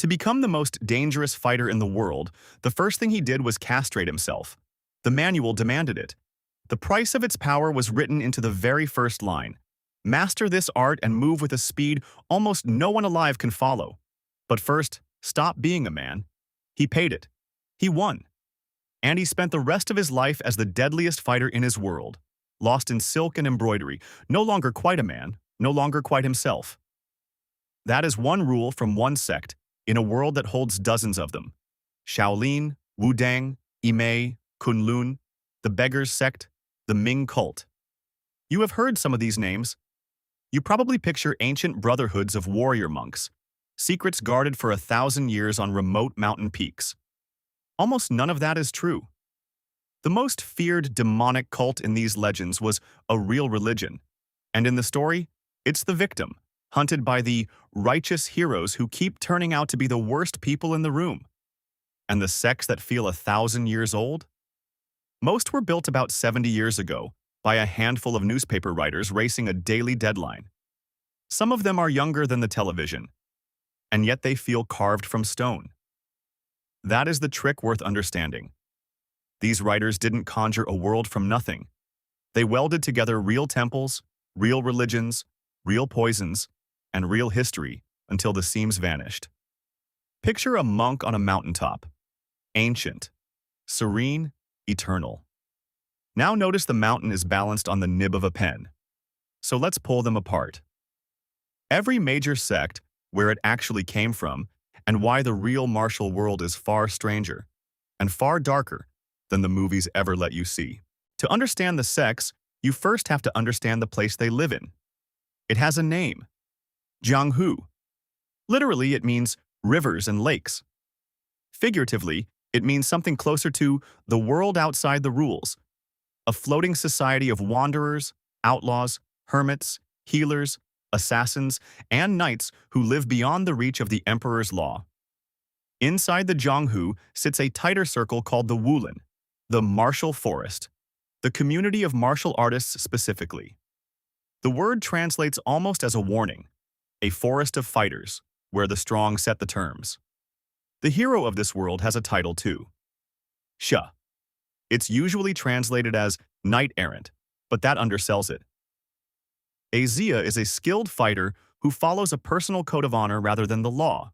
To become the most dangerous fighter in the world, the first thing he did was castrate himself. The manual demanded it. The price of its power was written into the very first line. Master this art and move with a speed almost no one alive can follow. But first, stop being a man. He paid it. He won. And he spent the rest of his life as the deadliest fighter in his world, lost in silk and embroidery, no longer quite a man, no longer quite himself. That is one rule from one sect in a world that holds dozens of them. Shaolin, Wudang, Emei, Kunlun, the Beggars Sect, the Ming Cult. You have heard some of these names. You probably picture ancient brotherhoods of warrior monks, secrets guarded for 1,000 years on remote mountain peaks. Almost none of that is true. The most feared demonic cult in these legends was a real religion, and in the story, it's the victim, hunted by the righteous heroes who keep turning out to be the worst people in the room. And the sects that feel 1,000 years old? Most were built about 70 years ago by a handful of newspaper writers racing a daily deadline. Some of them are younger than the television, and yet they feel carved from stone. That is the trick worth understanding. These writers didn't conjure a world from nothing. They welded together real temples, real religions, real poisons, and real history until the seams vanished. Picture a monk on a mountaintop, ancient, serene, eternal. Now notice the mountain is balanced on the nib of a pen. So let's pull them apart. Every major sect, where it actually came from, and why the real martial world is far stranger and far darker than the movies ever let you see. To understand the sects, you first have to understand the place they live in. It has a name, jianghu. Literally, it means rivers and lakes. Figuratively, it means something closer to the world outside the rules, a floating society of wanderers, outlaws, hermits, healers, assassins, and knights who live beyond the reach of the emperor's law. Inside the jianghu sits a tighter circle called the Wulin, the martial forest, the community of martial artists specifically. The word translates almost as a warning, a forest of fighters, where the strong set the terms. The hero of this world has a title too, Sha. It's usually translated as knight-errant, but that undersells it. A Xia is a skilled fighter who follows a personal code of honor rather than the law.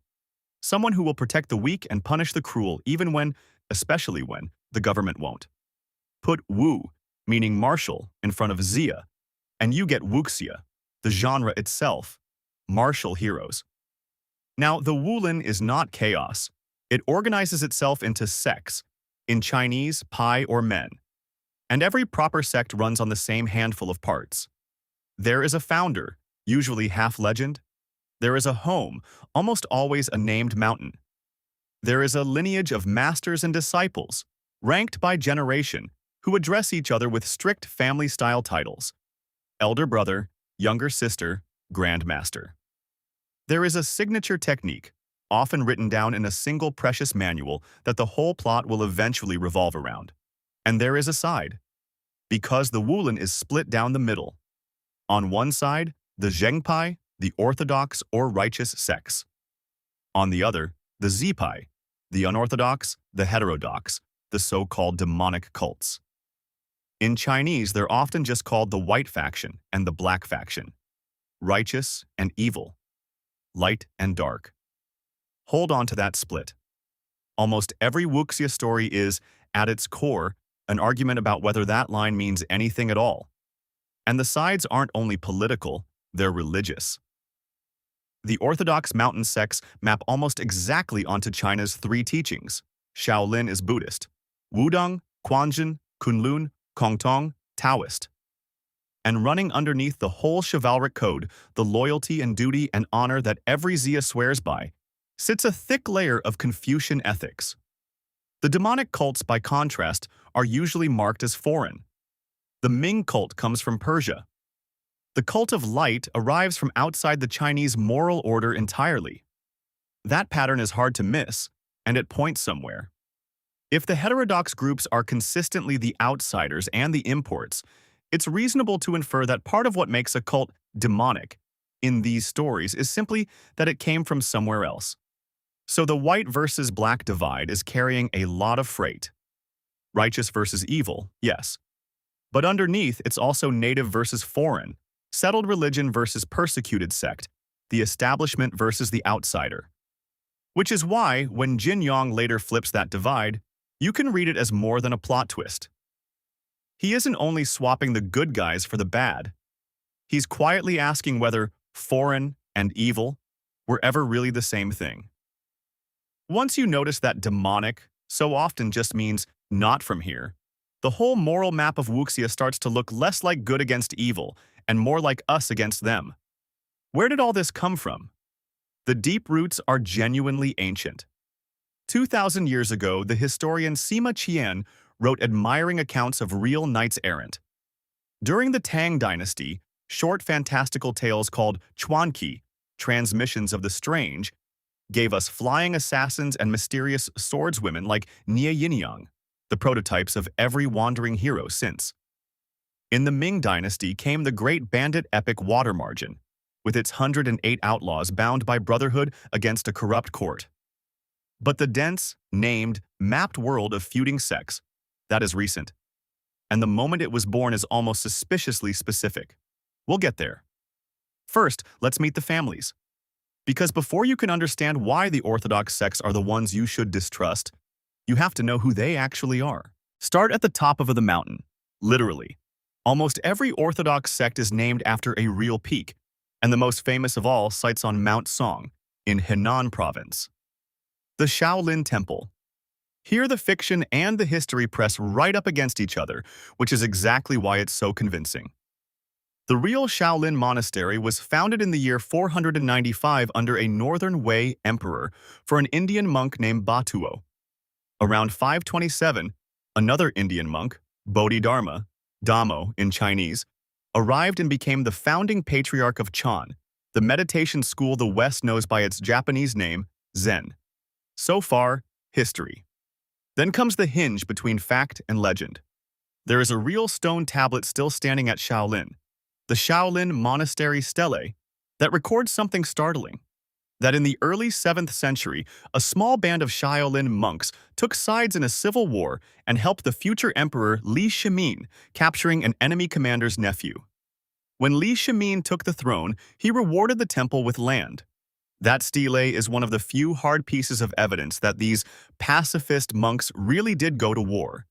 Someone who will protect the weak and punish the cruel even when, especially when, the government won't. Put Wu, meaning martial, in front of Xia, and you get Wuxia, the genre itself, martial heroes. Now, the Wulin is not chaos. It organizes itself into sects, in Chinese, pai or men. And every proper sect runs on the same handful of parts. There is a founder, usually half legend. There is a home, almost always a named mountain. There is a lineage of masters and disciples, ranked by generation, who address each other with strict family-style titles: elder brother, younger sister, grandmaster. There is a signature technique, often written down in a single precious manual that the whole plot will eventually revolve around. And there is a side, because the Wulin is split down the middle. On one side, the Zhengpai, the orthodox or righteous sects. On the other, the Zipai, the unorthodox, the heterodox, the so-called demonic cults. In Chinese, they're often just called the white faction and the black faction, righteous and evil, light and dark. Hold on to that split. Almost every Wuxia story is, at its core, an argument about whether that line means anything at all. And the sides aren't only political, they're religious. The orthodox mountain sects map almost exactly onto China's three teachings. Shaolin is Buddhist, Wudang, Quanzhen, Kunlun, Kongtong, Taoist. And running underneath the whole chivalric code, the loyalty and duty and honor that every Xia swears by, sits a thick layer of Confucian ethics. The demonic cults, by contrast, are usually marked as foreign. The Ming cult comes from Persia. The cult of light arrives from outside the Chinese moral order entirely. That pattern is hard to miss, and it points somewhere. If the heterodox groups are consistently the outsiders and the imports, it's reasonable to infer that part of what makes a cult demonic in these stories is simply that it came from somewhere else. So the white versus black divide is carrying a lot of freight. Righteous versus evil, yes. But underneath, it's also native versus foreign, settled religion versus persecuted sect, the establishment versus the outsider. Which is why, when Jin Yong later flips that divide, you can read it as more than a plot twist. He isn't only swapping the good guys for the bad. He's quietly asking whether foreign and evil were ever really the same thing. Once you notice that demonic so often just means not from here, the whole moral map of Wuxia starts to look less like good against evil and more like us against them. Where did all this come from? The deep roots are genuinely ancient. 2,000 years ago, the historian Sima Qian wrote admiring accounts of real knights-errant. During the Tang dynasty, short fantastical tales called chuanqi, transmissions of the strange, gave us flying assassins and mysterious swordswomen like Nie Yinyang, the prototypes of every wandering hero since. In the Ming dynasty came the great bandit epic Water Margin, with its 108 outlaws bound by brotherhood against a corrupt court. But the dense, named, mapped world of feuding sects, that is recent. And the moment it was born is almost suspiciously specific. We'll get there. First, let's meet the families. Because before you can understand why the orthodox sects are the ones you should distrust, you have to know who they actually are. Start at the top of the mountain, literally. Almost every orthodox sect is named after a real peak, and the most famous of all sites on Mount Song, in Henan province. The Shaolin Temple. Here the fiction and the history press right up against each other, which is exactly why it's so convincing. The real Shaolin monastery was founded in the year 495 under a Northern Wei emperor for an Indian monk named Batuo. Around 527, another Indian monk, Bodhidharma, Damo in Chinese, arrived and became the founding patriarch of Chan, the meditation school the West knows by its Japanese name, Zen. So far, history. Then comes the hinge between fact and legend. There is a real stone tablet still standing at Shaolin, the Shaolin Monastery Stele, that records something startling. That in the early 7th century, a small band of Shaolin monks took sides in a civil war and helped the future emperor Li Shimin, capturing an enemy commander's nephew. When Li Shimin took the throne, he rewarded the temple with land. That stele is one of the few hard pieces of evidence that these pacifist monks really did go to war.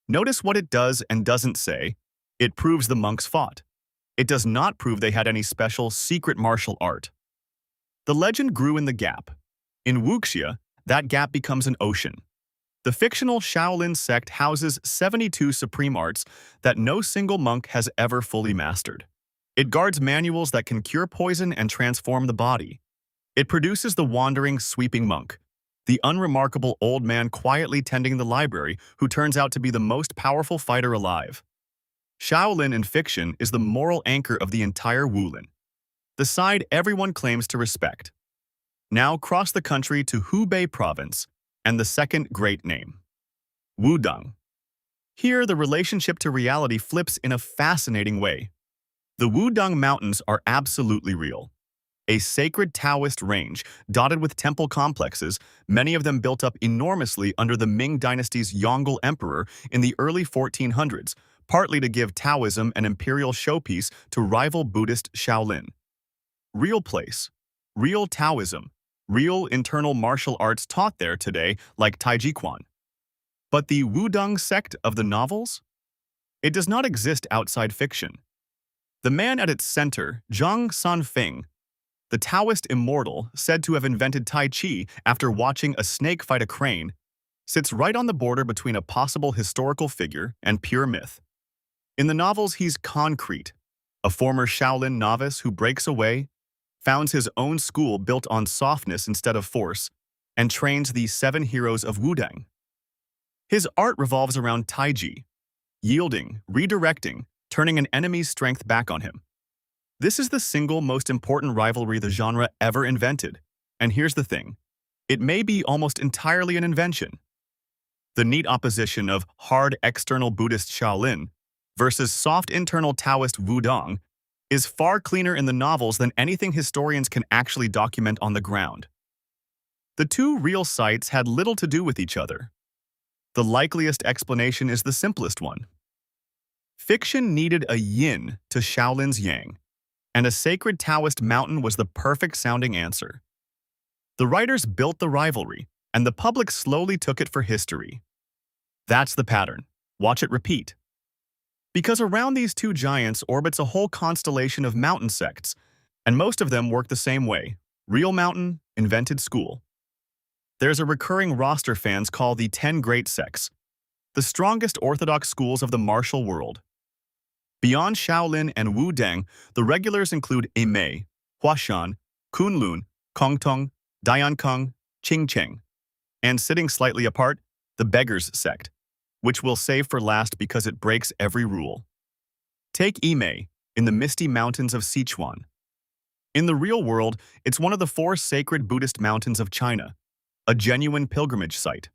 Notice what it does and doesn't say. It proves the monks fought. It does not prove they had any special secret martial art. The legend grew in the gap. In Wuxia, that gap becomes an ocean. The fictional Shaolin sect houses 72 supreme arts that no single monk has ever fully mastered. It guards manuals that can cure poison and transform the body. It produces the wandering, sweeping monk, the unremarkable old man quietly tending the library who turns out to be the most powerful fighter alive. Shaolin in fiction is the moral anchor of the entire Wulin, the side everyone claims to respect. Now cross the country to Hubei province and the second great name, Wudang. Here, the relationship to reality flips in a fascinating way. The Wudang Mountains are absolutely real. A sacred Taoist range dotted with temple complexes, many of them built up enormously under the Ming dynasty's Yongle emperor in the early 1400s, partly to give Taoism an imperial showpiece to rival Buddhist Shaolin. Real place, real Taoism, real internal martial arts taught there today like Taijiquan. But the Wudang sect of the novels? It does not exist outside fiction. The man at its center, Zhang Sanfeng, the Taoist immortal said to have invented Tai Chi after watching a snake fight a crane, sits right on the border between a possible historical figure and pure myth. In the novels, he's concrete, a former Shaolin novice who breaks away, founds his own school built on softness instead of force, and trains the 7 heroes of Wudang. His art revolves around Taiji, yielding, redirecting, turning an enemy's strength back on him. This is the single most important rivalry the genre ever invented. And here's the thing. It may be almost entirely an invention. The neat opposition of hard external Buddhist Shaolin versus soft internal Taoist Wudang is far cleaner in the novels than anything historians can actually document on the ground. The two real sites had little to do with each other. The likeliest explanation is the simplest one. Fiction needed a yin to Shaolin's yang, and a sacred Taoist mountain was the perfect-sounding answer. The writers built the rivalry, and the public slowly took it for history. That's the pattern. Watch it repeat. Because around these two giants orbits a whole constellation of mountain sects, and most of them work the same way. Real mountain, invented school. There's a recurring roster fans call the 10 Great Sects, the strongest orthodox schools of the martial world. Beyond Shaolin and Wudang, the regulars include Emei, Huashan, Kunlun, Kongtong, Dongfang, Qingcheng, and sitting slightly apart, the Beggars Sect, which we'll save for last because it breaks every rule. Take Emei, in the misty mountains of Sichuan. In the real world, it's one of the 4 sacred Buddhist mountains of China, a genuine pilgrimage site.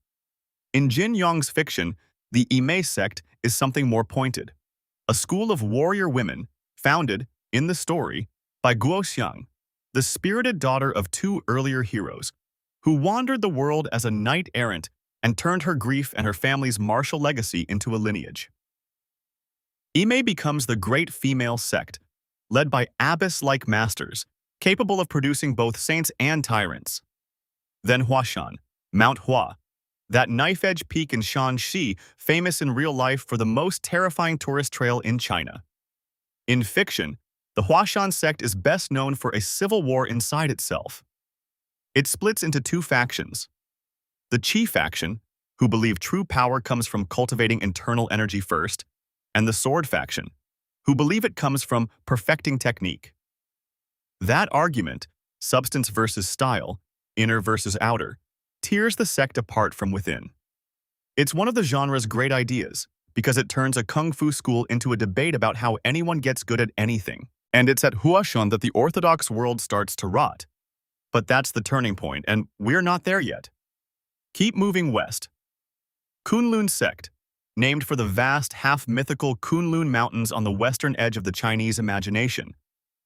In Jin Yong's fiction, the Emei sect is something more pointed. A school of warrior women, founded, in the story, by Wuxia, the spirited daughter of 2 earlier heroes, who wandered the world as a knight-errant and turned her grief and her family's martial legacy into a lineage. Emei becomes the great female sect, led by abbess-like masters, capable of producing both saints and tyrants. Then Huashan, Mount Hua, that knife-edge peak in Shanxi, famous in real life for the most terrifying tourist trail in China. In fiction, the Huashan sect is best known for a civil war inside itself. It splits into 2 factions. The Qi faction, who believe true power comes from cultivating internal energy first, and the Sword faction, who believe it comes from perfecting technique. That argument, substance versus style, inner versus outer, tears the sect apart from within. It's one of the genre's great ideas, because it turns a kung fu school into a debate about how anyone gets good at anything. And it's at Huashan that the orthodox world starts to rot. But that's the turning point, and we're not there yet. Keep moving west. Kunlun sect, named for the vast, half-mythical Kunlun mountains on the western edge of the Chinese imagination.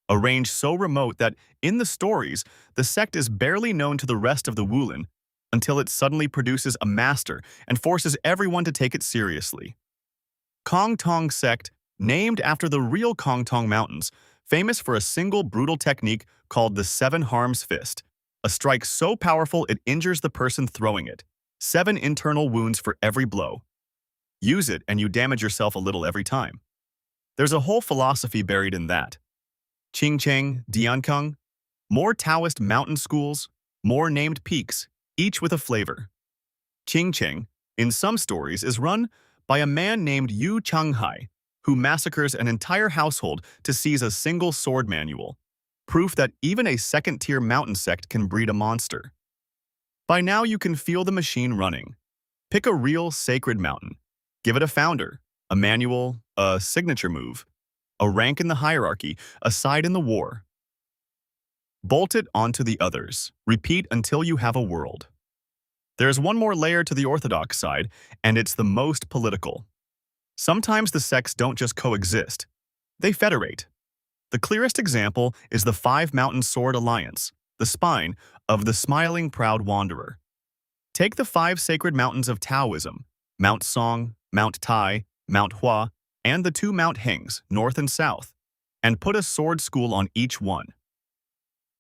A range so remote that, in the stories, the sect is barely known to the rest of the Wulin until it suddenly produces a master and forces everyone to take it seriously. Kongtong sect, named after the real Kongtong Mountains, famous for a single brutal technique called the 7 Harms Fist, a strike so powerful it injures the person throwing it. 7 internal wounds for every blow. Use it and you damage yourself a little every time. There's a whole philosophy buried in that. Qingcheng, Diankang, more Taoist mountain schools, more named peaks, each with a flavor. Qingcheng, in some stories, is run by a man named Yu Changhai, who massacres an entire household to seize a single sword manual, proof that even a second-tier mountain sect can breed a monster. By now you can feel the machine running. Pick a real sacred mountain. Give it a founder, a manual, a signature move, a rank in the hierarchy, a side in the war. Bolt it onto the others. Repeat until you have a world. There's one more layer to the orthodox side, and it's the most political. Sometimes the sects don't just coexist. They federate. The clearest example is the 5 Mountain Sword Alliance, the spine of the smiling proud wanderer. Take the 5 sacred mountains of Taoism, Mount Song, Mount Tai, Mount Hua, and the 2 Mount Hengs, north and south, and put a sword school on each one.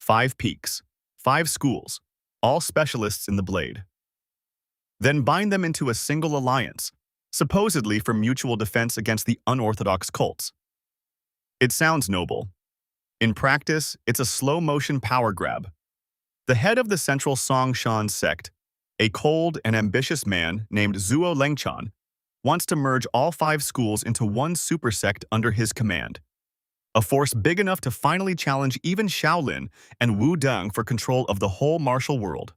5 peaks, 5 schools, all specialists in the blade. Then bind them into a single alliance, supposedly for mutual defense against the unorthodox cults. It sounds noble. In practice, it's a slow-motion power grab. The head of the central Songshan sect, a cold and ambitious man named Zuo Lengchan, wants to merge all 5 schools into one super sect under his command. A force big enough to finally challenge even Shaolin and Wudang for control of the whole martial world.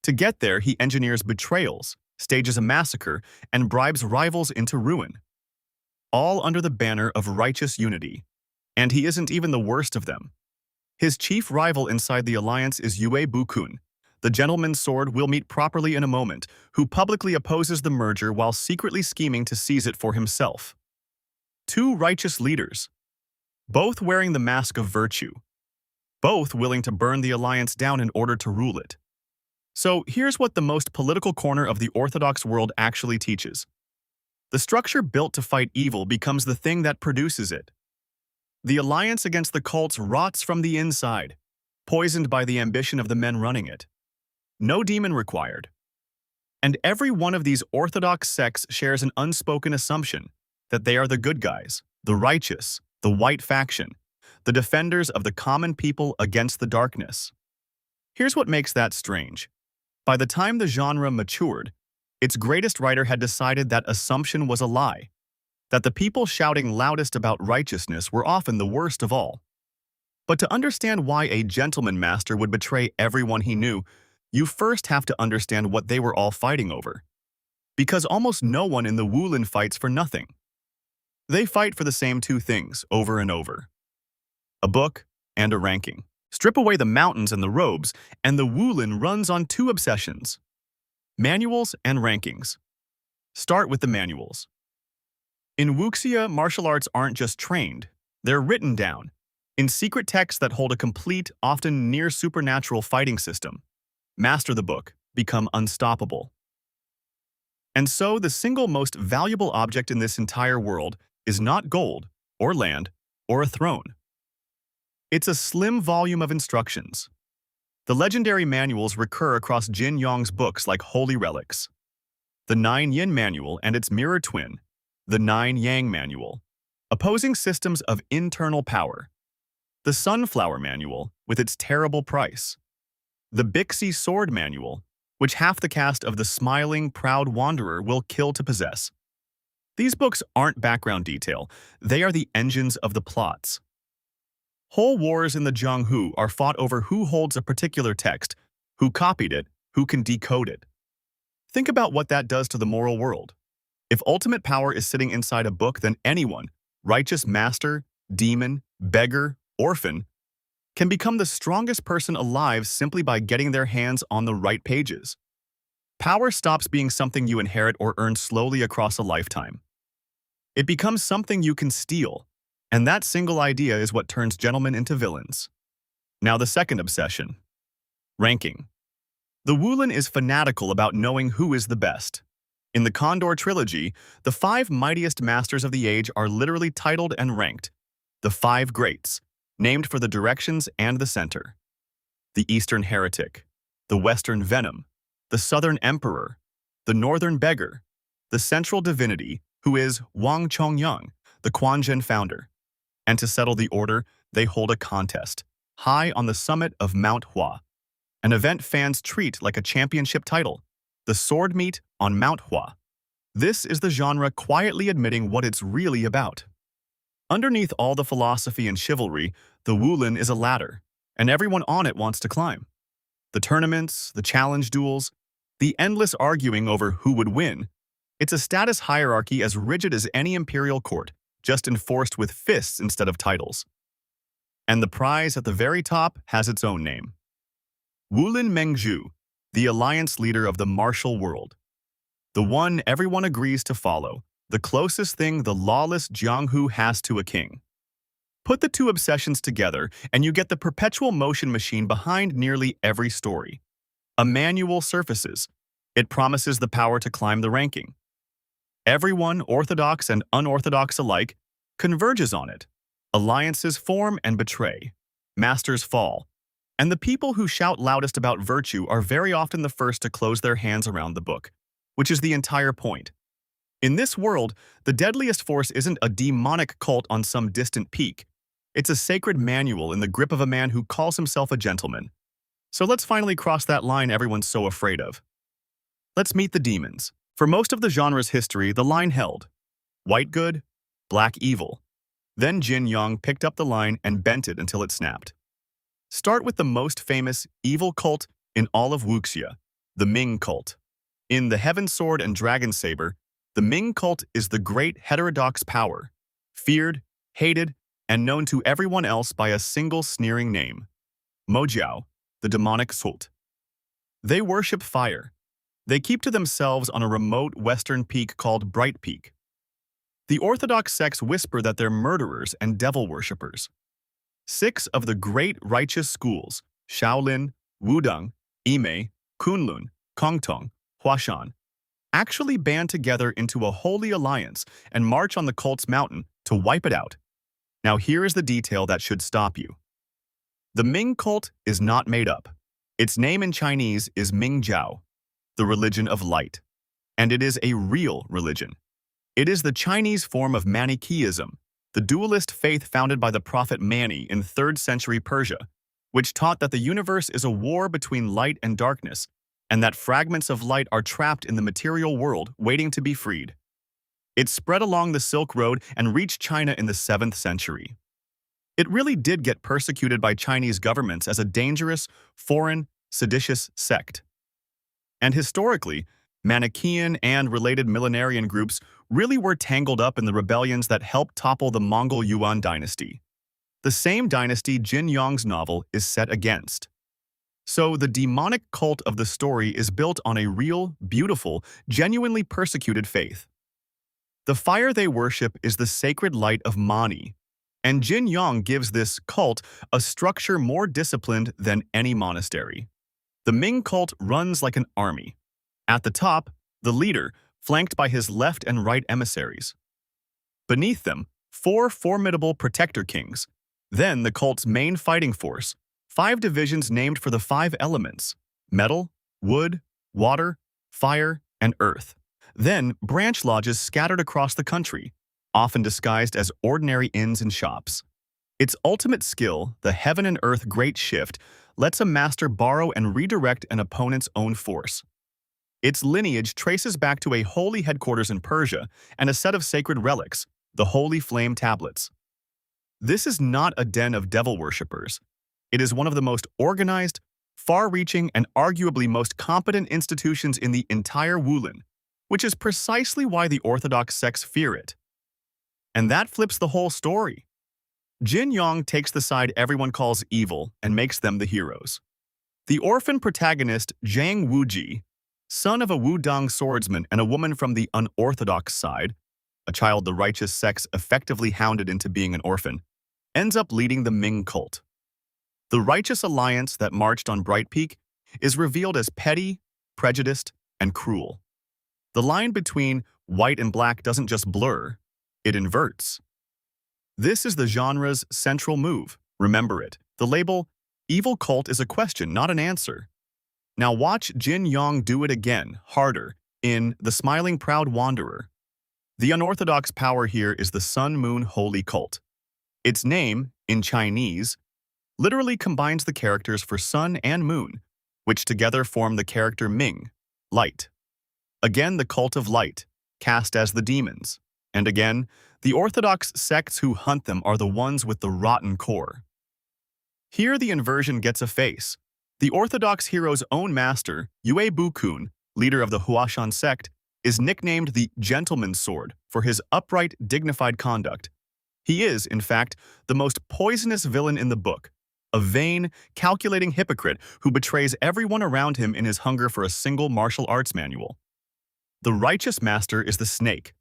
To get there, he engineers betrayals, stages a massacre, and bribes rivals into ruin. All under the banner of righteous unity. And he isn't even the worst of them. His chief rival inside the alliance is Yue Bukun, the gentleman's sword we'll meet properly in a moment, who publicly opposes the merger while secretly scheming to seize it for himself. 2 righteous leaders, both wearing the mask of virtue, both willing to burn the alliance down in order to rule it. So here's what the most political corner of the orthodox world actually teaches. The structure built to fight evil becomes the thing that produces it. The alliance against the cults rots from the inside, poisoned by the ambition of the men running it. No demon required. And every one of these orthodox sects shares an unspoken assumption that they are the good guys, the righteous, the white faction, the defenders of the common people against the darkness. Here's what makes that strange. By the time the genre matured, its greatest writer had decided that assumption was a lie, that the people shouting loudest about righteousness were often the worst of all. But to understand why a gentleman master would betray everyone he knew, you first have to understand what they were all fighting over. Because almost no one in the Wulin fights for nothing. They fight for the same two things over and over. A book and a ranking. Strip away the mountains and the robes, and the Wulin runs on two obsessions: manuals and rankings. Start with the manuals. In Wuxia, martial arts aren't just trained, they're written down, in secret texts that hold a complete, often near-supernatural fighting system. Master the book, become unstoppable. And so the single most valuable object in this entire world is not gold, or land, or a throne. It's a slim volume of instructions. The legendary manuals recur across Jin Yong's books like holy relics. The 9 Yin Manual and its mirror twin, the 9 Yang Manual, opposing systems of internal power. The Sunflower Manual, with its terrible price. The Bixi Sword Manual, which half the cast of the smiling, proud wanderer will kill to possess. These books aren't background detail, they are the engines of the plots. Whole wars in the jianghu are fought over who holds a particular text, who copied it, who can decode it. Think about what that does to the moral world. If ultimate power is sitting inside a book, then anyone, righteous master, demon, beggar, orphan, can become the strongest person alive simply by getting their hands on the right pages. Power stops being something you inherit or earn slowly across a lifetime. It becomes something you can steal, and that single idea is what turns gentlemen into villains. Now the second obsession. Ranking. The Wulin is fanatical about knowing who is the best. In the Condor trilogy, the 5 mightiest masters of the age are literally titled and ranked. The 5 greats, named for the directions and the center. The Eastern Heretic, the Western Venom, the Southern Emperor, the Northern Beggar, the Central Divinity, who is Wang Chongyang, the Quanzhen founder. And to settle the order, they hold a contest, high on the summit of Mount Hua, an event fans treat like a championship title, the sword meet on Mount Hua. This is the genre quietly admitting what it's really about. Underneath all the philosophy and chivalry, the Wulin is a ladder, and everyone on it wants to climb. The tournaments, the challenge duels, the endless arguing over who would win, it's a status hierarchy as rigid as any imperial court, just enforced with fists instead of titles. And the prize at the very top has its own name. Wulin Mengzhu, the alliance leader of the martial world. The one everyone agrees to follow, the closest thing the lawless jianghu has to a king. Put the two obsessions together, and you get the perpetual motion machine behind nearly every story. A manual surfaces. It promises the power to climb the ranking. Everyone, orthodox and unorthodox alike, converges on it. Alliances form and betray. Masters fall. And the people who shout loudest about virtue are very often the first to close their hands around the book, which is the entire point. In this world, the deadliest force isn't a demonic cult on some distant peak. It's a sacred manual in the grip of a man who calls himself a gentleman. So let's finally cross that line everyone's so afraid of. Let's meet the demons. For most of the genre's history, the line held. White good, black evil. Then Jin Yong picked up the line and bent it until it snapped. Start with the most famous evil cult in all of Wuxia, the Ming Cult. In the Heaven Sword and Dragon Saber, the Ming Cult is the great heterodox power, feared, hated, and known to everyone else by a single sneering name, Mojiao, the demonic cult. They worship fire. They keep to themselves on a remote western peak called Bright Peak. The orthodox sects whisper that they're murderers and devil worshippers. 6 of the great righteous schools, Shaolin, Wudang, Emei, Kunlun, Kongtong, Huashan, actually band together into a holy alliance and march on the cult's mountain to wipe it out. Now here is the detail that should stop you. The Ming Cult is not made up. Its name in Chinese is Ming Jiao, the religion of light, and it is a real religion. It is the Chinese form of Manichaeism, the dualist faith founded by the prophet Mani in 3rd century Persia, which taught that the universe is a war between light and darkness, and that fragments of light are trapped in the material world waiting to be freed. It spread along the Silk Road and reached China in the 7th century. It really did get persecuted by Chinese governments as a dangerous, foreign, seditious sect. And historically, Manichaean and related millenarian groups really were tangled up in the rebellions that helped topple the Mongol Yuan dynasty. The same dynasty Jin Yong's novel is set against. So the demonic cult of the story is built on a real, beautiful, genuinely persecuted faith. The fire they worship is the sacred light of Mani, and Jin Yong gives this cult a structure more disciplined than any monastery. The Ming cult runs like an army. At the top, the leader, flanked by his left and right emissaries. Beneath them, 4 formidable protector kings. Then the cult's main fighting force, 5 divisions named for the 5 elements: metal, wood, water, fire, and earth. Then branch lodges scattered across the country, often disguised as ordinary inns and shops. Its ultimate skill, the heaven and earth great shift, lets a master borrow and redirect an opponent's own force. Its lineage traces back to a holy headquarters in Persia and a set of sacred relics, the Holy Flame Tablets. This is not a den of devil worshippers. It is one of the most organized, far-reaching, and arguably most competent institutions in the entire Wulan, which is precisely why the orthodox sects fear it. And that flips the whole story. Jin Yong takes the side everyone calls evil and makes them the heroes. The orphan protagonist Zhang Wuji, son of a Wudang swordsman and a woman from the unorthodox side, a child the righteous sects effectively hounded into being an orphan, ends up leading the Ming cult. The righteous alliance that marched on Bright Peak is revealed as petty, prejudiced, and cruel. The line between white and black doesn't just blur, it inverts. This is the genre's central move. Remember it. The label, evil cult, is a question, not an answer. Now watch Jin Yong do it again, harder, in The Smiling Proud Wanderer. The unorthodox power here is the Sun Moon Holy Cult. Its name, in Chinese, literally combines the characters for sun and moon, which together form the character Ming, light. Again, the cult of light, cast as the demons. And again, the orthodox sects who hunt them are the ones with the rotten core. Here the inversion gets a face. The orthodox hero's own master, Yue Bu-kun, leader of the Huashan sect, is nicknamed the Gentleman's Sword for his upright, dignified conduct. He is, in fact, the most poisonous villain in the book, a vain, calculating hypocrite who betrays everyone around him in his hunger for a single martial arts manual. The righteous master is the snake.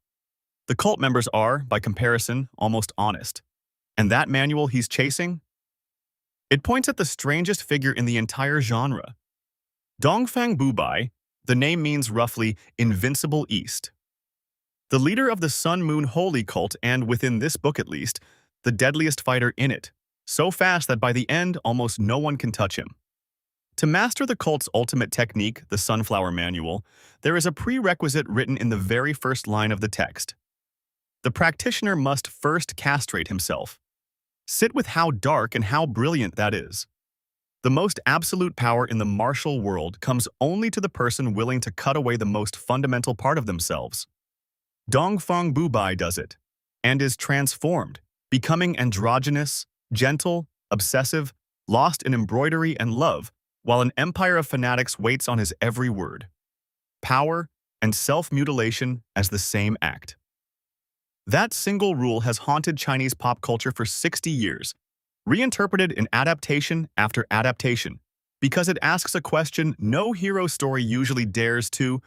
The cult members are, by comparison, almost honest. And that manual he's chasing? It points at the strangest figure in the entire genre. Dongfang Bubai, the name means roughly invincible east. The leader of the Sun Moon Holy Cult and, within this book at least, the deadliest fighter in it, so fast that by the end almost no one can touch him. To master the cult's ultimate technique, the Sunflower Manual, there is a prerequisite written in the very first line of the text. The practitioner must first castrate himself. Sit with how dark and how brilliant that is. The most absolute power in the martial world comes only to the person willing to cut away the most fundamental part of themselves. Dongfang Bubai does it, and is transformed, becoming androgynous, gentle, obsessive, lost in embroidery and love, while an empire of fanatics waits on his every word. Power and self-mutilation as the same act. That single rule has haunted Chinese pop culture for 60 years, reinterpreted in adaptation after adaptation, because it asks a question no hero story usually dares to: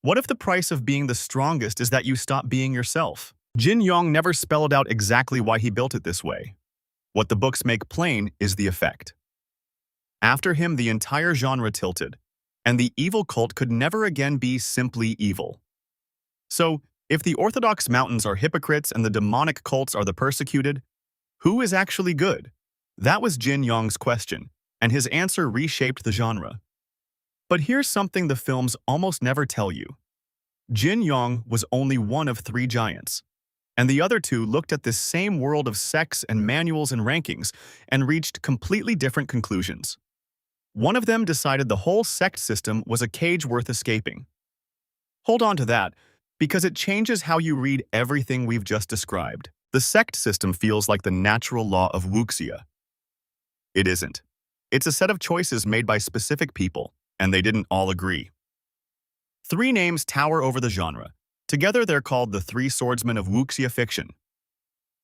what if the price of being the strongest is that you stop being yourself? Jin Yong never spelled out exactly why he built it this way. What the books make plain is the effect. After him, the entire genre tilted, and the evil cult could never again be simply evil. So, if the orthodox mountains are hypocrites and the demonic cults are the persecuted, who is actually good? That was Jin Yong's question, and his answer reshaped the genre. But here's something the films almost never tell you. Jin Yong was only one of 3 giants, and the other 2 looked at this same world of sects and manuals and rankings and reached completely different conclusions. One of them decided the whole sect system was a cage worth escaping. Hold on to that, because it changes how you read everything we've just described. The sect system feels like the natural law of Wuxia. It isn't. It's a set of choices made by specific people, and they didn't all agree. 3 names tower over the genre. Together they're called the 3 swordsmen of Wuxia fiction.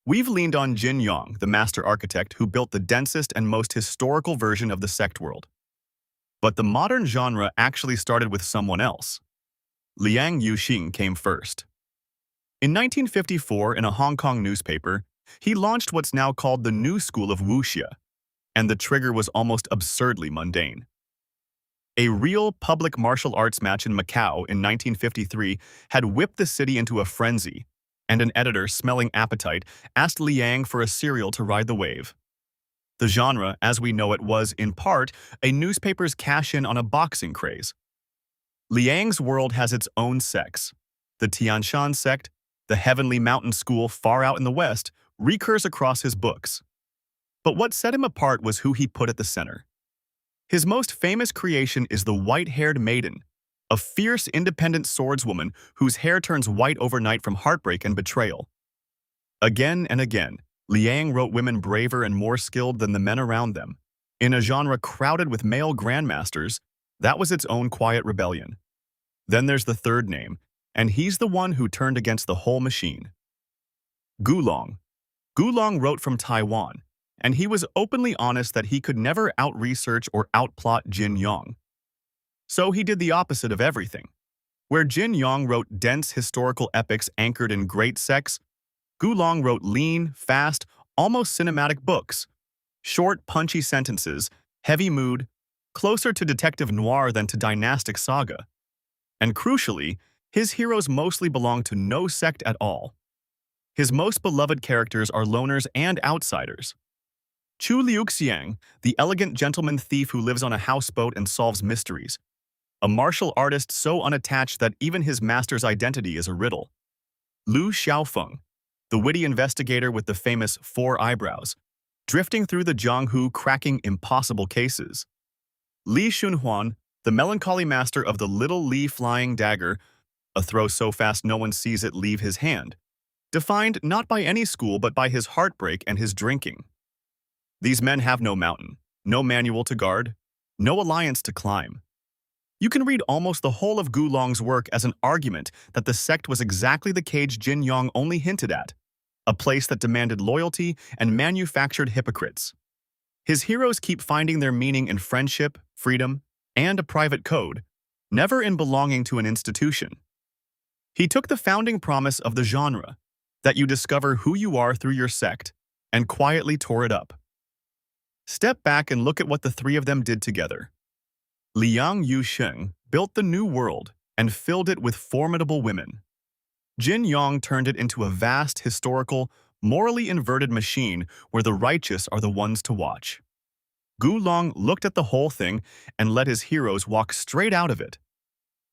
We've leaned on Jin Yong, the master architect who built the densest and most historical version of the sect world. But the modern genre actually started with someone else. Liang Yusheng came first. In 1954, in a Hong Kong newspaper, he launched what's now called the New School of Wuxia, and the trigger was almost absurdly mundane. A real public martial arts match in Macau in 1953 had whipped the city into a frenzy, and an editor, smelling appetite, asked Liang for a cereal to ride the wave. The genre, as we know it, was, in part, a newspaper's cash-in on a boxing craze. Liang's world has its own sects. The Tianshan sect, the Heavenly Mountain School far out in the west, recurs across his books. But what set him apart was who he put at the center. His most famous creation is the white-haired maiden, a fierce, independent swordswoman whose hair turns white overnight from heartbreak and betrayal. Again and again, Liang wrote women braver and more skilled than the men around them. In a genre crowded with male grandmasters, that was its own quiet rebellion. Then there's the third name, and he's the one who turned against the whole machine. Gulong. Gulong wrote from Taiwan, and he was openly honest that he could never out-research or out-plot Jin Yong. So he did the opposite of everything. Where Jin Yong wrote dense historical epics anchored in great sects, Gulong wrote lean, fast, almost cinematic books. Short, punchy sentences, heavy mood, closer to detective noir than to dynastic saga. And crucially, his heroes mostly belong to no sect at all. His most beloved characters are loners and outsiders. Chu Liuxiang, the elegant gentleman thief who lives on a houseboat and solves mysteries. A martial artist so unattached that even his master's identity is a riddle. Lu Xiaofeng, the witty investigator with the famous 4 eyebrows, drifting through the jianghu cracking impossible cases. Li Shunhuan, the melancholy master of the little Li flying dagger, a throw so fast no one sees it leave his hand, defined not by any school but by his heartbreak and his drinking. These men have no mountain, no manual to guard, no alliance to climb. You can read almost the whole of Gulong's work as an argument that the sect was exactly the cage Jin Yong only hinted at, a place that demanded loyalty and manufactured hypocrites. His heroes keep finding their meaning in friendship, freedom, and a private code, never in belonging to an institution. He took the founding promise of the genre, that you discover who you are through your sect, and quietly tore it up. Step back and look at what the 3 of them did together. Liang Yusheng built the new world and filled it with formidable women. Jin Yong turned it into a vast, historical, morally inverted machine where the righteous are the ones to watch. Gulong looked at the whole thing and let his heroes walk straight out of it.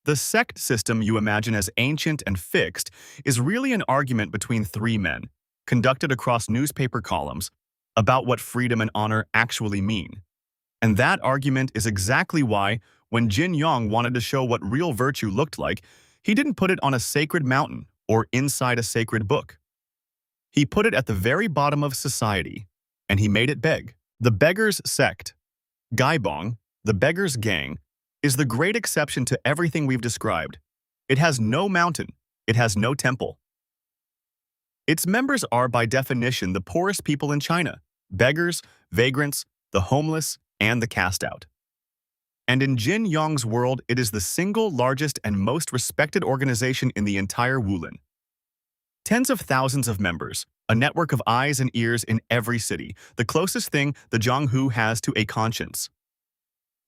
The sect system you imagine as ancient and fixed is really an argument between 3 men, conducted across newspaper columns, about what freedom and honor actually mean. And that argument is exactly why, when Jin Yong wanted to show what real virtue looked like, he didn't put it on a sacred mountain or inside a sacred book. He put it at the very bottom of society, and he made it beg. The Beggars Sect, Gaibong, the Beggars Gang, is the great exception to everything we've described. It has no mountain, it has no temple. Its members are, by definition, the poorest people in China, beggars, vagrants, the homeless, and the cast-out. And in Jin Yong's world, it is the single largest and most respected organization in the entire Wulin. Tens of thousands of members, a network of eyes and ears in every city, the closest thing the jianghu has to a conscience.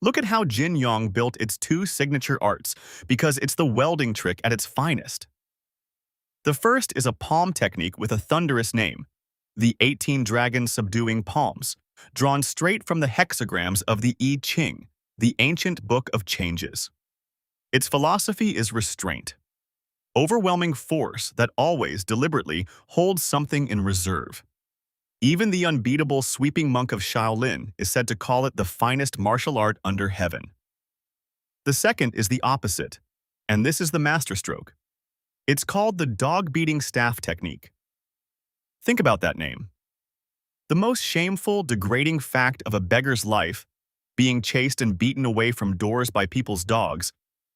Look at how Jin Yong built its two signature arts, because it's the welding trick at its finest. The first is a palm technique with a thunderous name, the 18 dragons subduing palms, drawn straight from the hexagrams of the I Ching, the ancient book of changes. Its philosophy is restraint, overwhelming force that always deliberately holds something in reserve. Even the unbeatable sweeping monk of Shaolin is said to call it the finest martial art under heaven. The second is the opposite, and this is the masterstroke. It's called the dog-beating staff technique. Think about that name. The most shameful, degrading fact of a beggar's life, being chased and beaten away from doors by people's dogs,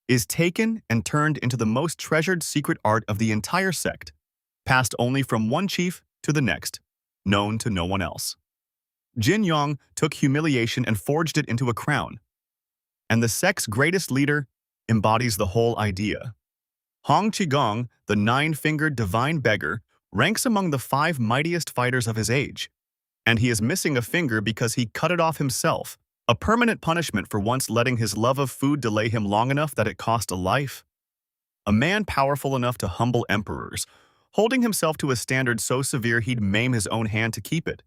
is taken and turned into the most treasured secret art of the entire sect, passed only from one chief to the next, known to no one else. Jin Yong took humiliation and forged it into a crown, and the sect's greatest leader embodies the whole idea. Hong Qigong, the nine-fingered divine beggar, ranks among the 5 mightiest fighters of his age, and he is missing a finger because he cut it off himself, a permanent punishment for once letting his love of food delay him long enough that it cost a life. A man powerful enough to humble emperors, holding himself to a standard so severe he'd maim his own hand to keep it.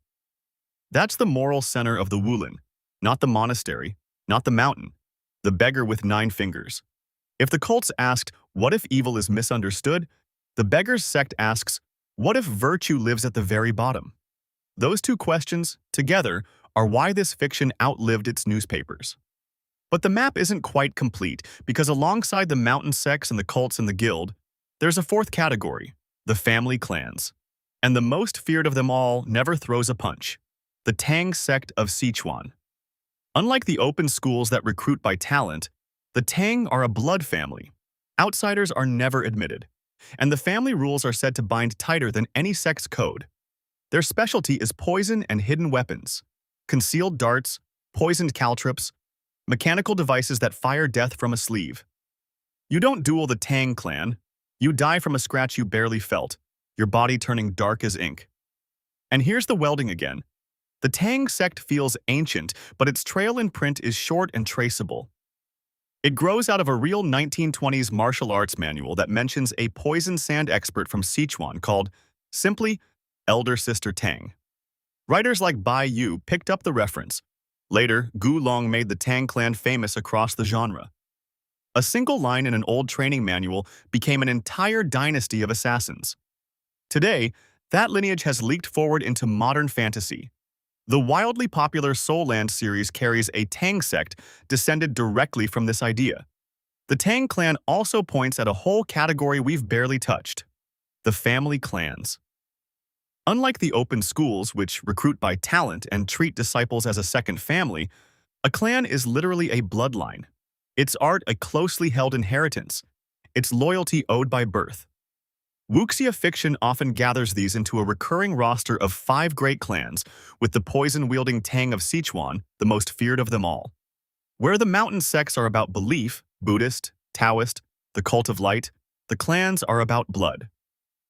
That's the moral center of the Wulin, not the monastery, not the mountain, the beggar with 9 fingers. If the cults asked, what if evil is misunderstood? The Beggars Sect asks, what if virtue lives at the very bottom? Those two questions, together, are why this fiction outlived its newspapers. But the map isn't quite complete, because alongside the mountain sects and the cults and the guild, there's a fourth category, the family clans. And the most feared of them all never throws a punch, the Tang sect of Sichuan. Unlike the open schools that recruit by talent, the Tang are a blood family. Outsiders are never admitted, and the family rules are said to bind tighter than any sect's code. Their specialty is poison and hidden weapons, concealed darts, poisoned caltrops, mechanical devices that fire death from a sleeve. You don't duel the Tang clan, you die from a scratch you barely felt, your body turning dark as ink. And here's the welding again. The Tang sect feels ancient, but its trail in print is short and traceable. It grows out of a real 1920s martial arts manual that mentions a poison sand expert from Sichuan called, simply, Elder Sister Tang. Writers like Bai Yu picked up the reference. Later, Gu Long made the Tang clan famous across the genre. A single line in an old training manual became an entire dynasty of assassins. Today, that lineage has leaked forward into modern fantasy. The wildly popular Soul Land series carries a Tang sect descended directly from this idea. The Tang clan also points at a whole category we've barely touched, the family clans. Unlike the open schools, which recruit by talent and treat disciples as a second family, a clan is literally a bloodline. Its art a closely held inheritance, its loyalty owed by birth. Wuxia fiction often gathers these into a recurring roster of 5 great clans, with the poison-wielding Tang of Sichuan the most feared of them all. Where the mountain sects are about belief, Buddhist, Taoist, the cult of light, the clans are about blood.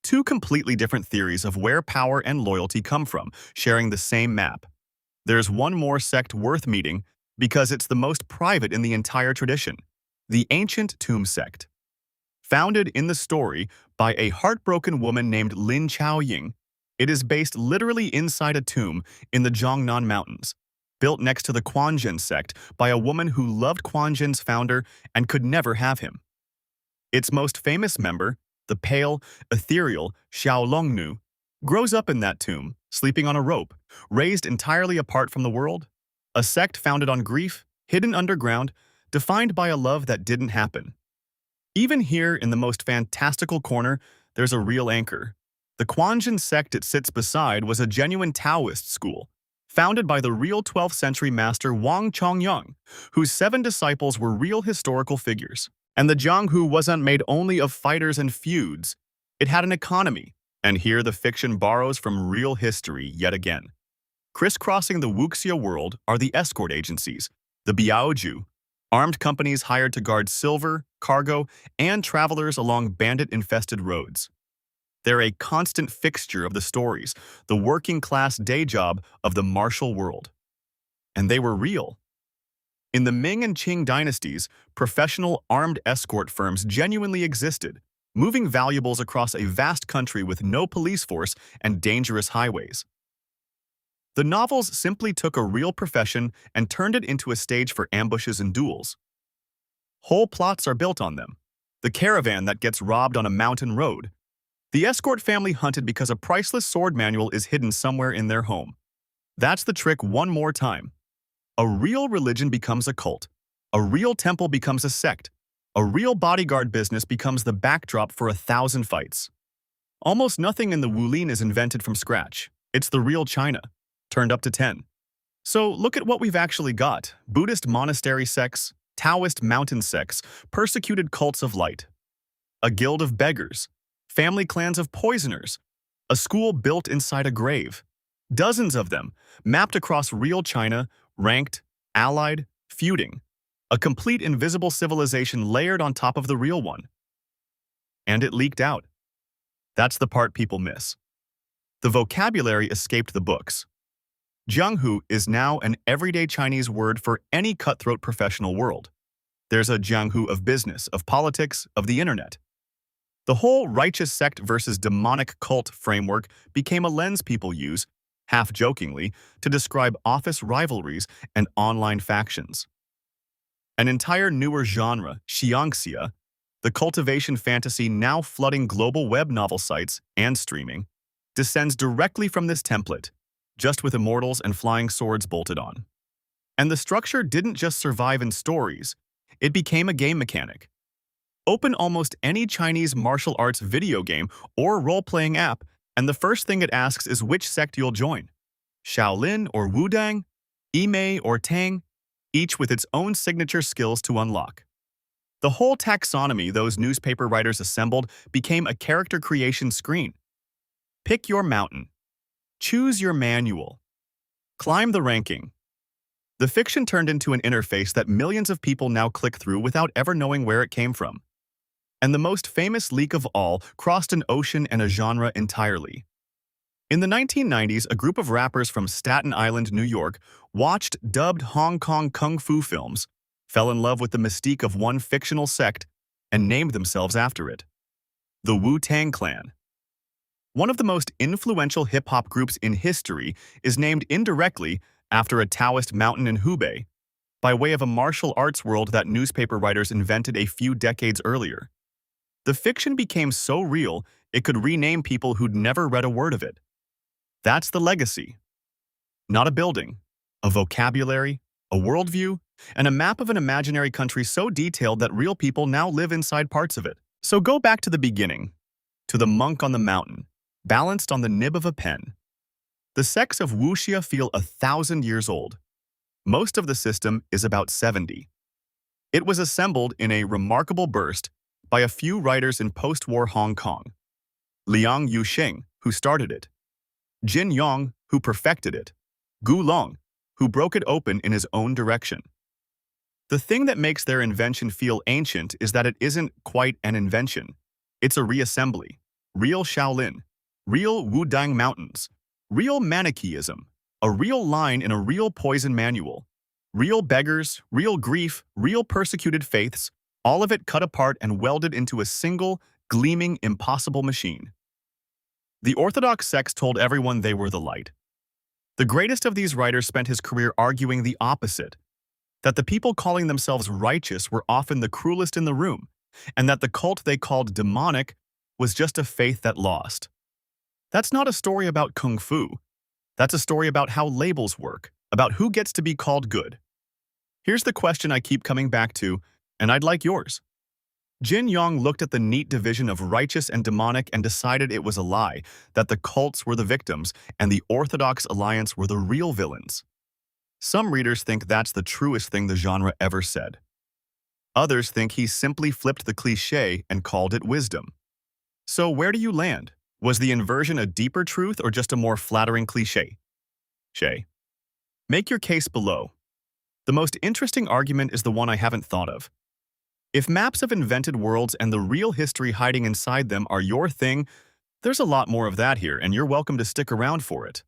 2 completely different theories of where power and loyalty come from, sharing the same map. There's one more sect worth meeting because it's the most private in the entire tradition, the ancient tomb sect. Founded in the story by a heartbroken woman named Lin Chaoying, it is based literally inside a tomb in the Jiangnan Mountains, built next to the Quanzhen sect by a woman who loved Quanzhen's founder and could never have him. Its most famous member, the pale, ethereal Xiaolongnu, grows up in that tomb, sleeping on a rope, raised entirely apart from the world. A sect founded on grief, hidden underground, defined by a love that didn't happen. Even here, in the most fantastical corner, there's a real anchor. The Quanzhen sect it sits beside was a genuine Taoist school, founded by the real 12th century master Wang Chongyang, whose 7 disciples were real historical figures. And the jianghu wasn't made only of fighters and feuds. It had an economy, and here the fiction borrows from real history yet again. Crisscrossing the Wuxia world are the escort agencies, the biaoju, armed companies hired to guard silver, cargo, and travelers along bandit-infested roads. They're a constant fixture of the stories, the working-class day job of the martial world. And they were real. In the Ming and Qing dynasties, professional armed escort firms genuinely existed, moving valuables across a vast country with no police force and dangerous highways. The novels simply took a real profession and turned it into a stage for ambushes and duels. Whole plots are built on them. The caravan that gets robbed on a mountain road. The escort family hunted because a priceless sword manual is hidden somewhere in their home. That's the trick one more time. A real religion becomes a cult. A real temple becomes a sect. A real bodyguard business becomes the backdrop for 1,000 fights. Almost nothing in the Wuling is invented from scratch. It's the real China, turned up to 10. So look at what we've actually got. Buddhist monastery sects, Taoist mountain sects, persecuted cults of light. A guild of beggars, family clans of poisoners, a school built inside a grave. Dozens of them, mapped across real China, ranked, allied, feuding. A complete invisible civilization layered on top of the real one. And it leaked out. That's the part people miss. The vocabulary escaped the books. Jianghu is now an everyday Chinese word for any cutthroat professional world. There's a jianghu of business, of politics, of the internet. The whole righteous sect versus demonic cult framework became a lens people use, half-jokingly, to describe office rivalries and online factions. An entire newer genre, xiangxia, the cultivation fantasy now flooding global web novel sites and streaming, descends directly from this template, just with immortals and flying swords bolted on. And the structure didn't just survive in stories, it became a game mechanic. Open almost any Chinese martial arts video game or role-playing app, and the first thing it asks is which sect you'll join. Shaolin or Wudang, Emei or Tang, each with its own signature skills to unlock. The whole taxonomy those newspaper writers assembled became a character creation screen. Pick your mountain. Choose your manual. Climb the ranking. The fiction turned into an interface that millions of people now click through without ever knowing where it came from. And the most famous leak of all crossed an ocean and a genre entirely. In the 1990s, a group of rappers from Staten Island, New York, watched dubbed Hong Kong kung fu films, fell in love with the mystique of one fictional sect, and named themselves after it. The Wu-Tang Clan. One of the most influential hip-hop groups in history is named indirectly after a Taoist mountain in Hubei, by way of a martial arts world that newspaper writers invented a few decades earlier. The fiction became so real, it could rename people who'd never read a word of it. That's the legacy. Not a building, a vocabulary, a worldview, and a map of an imaginary country so detailed that real people now live inside parts of it. So go back to the beginning, to the monk on the mountain, balanced on the nib of a pen. The sects of Wuxia feel 1,000 years old. Most of the system is about 70. It was assembled in a remarkable burst by a few writers in post-war Hong Kong. Liang Yusheng, who started it. Jin Yong, who perfected it. Gu Long, who broke it open in his own direction. The thing that makes their invention feel ancient is that it isn't quite an invention. It's a reassembly. Real Shaolin. Real Wudang mountains. Real Manichaeism. A real line in a real poison manual. Real beggars, real grief, real persecuted faiths, all of it cut apart and welded into a single, gleaming, impossible machine. The orthodox sects told everyone they were the light. The greatest of these writers spent his career arguing the opposite, that the people calling themselves righteous were often the cruelest in the room, and that the cult they called demonic was just a faith that lost. That's not a story about kung fu. That's a story about how labels work, about who gets to be called good. Here's the question I keep coming back to, and I'd like yours. Jin Yong looked at the neat division of righteous and demonic and decided it was a lie, that the cults were the victims and the orthodox alliance were the real villains. Some readers think that's the truest thing the genre ever said. Others think he simply flipped the cliché and called it wisdom. So where do you land? Was the inversion a deeper truth or just a more flattering cliché? Make your case below. The most interesting argument is the one I haven't thought of. If maps of invented worlds and the real history hiding inside them are your thing, there's a lot more of that here, and you're welcome to stick around for it.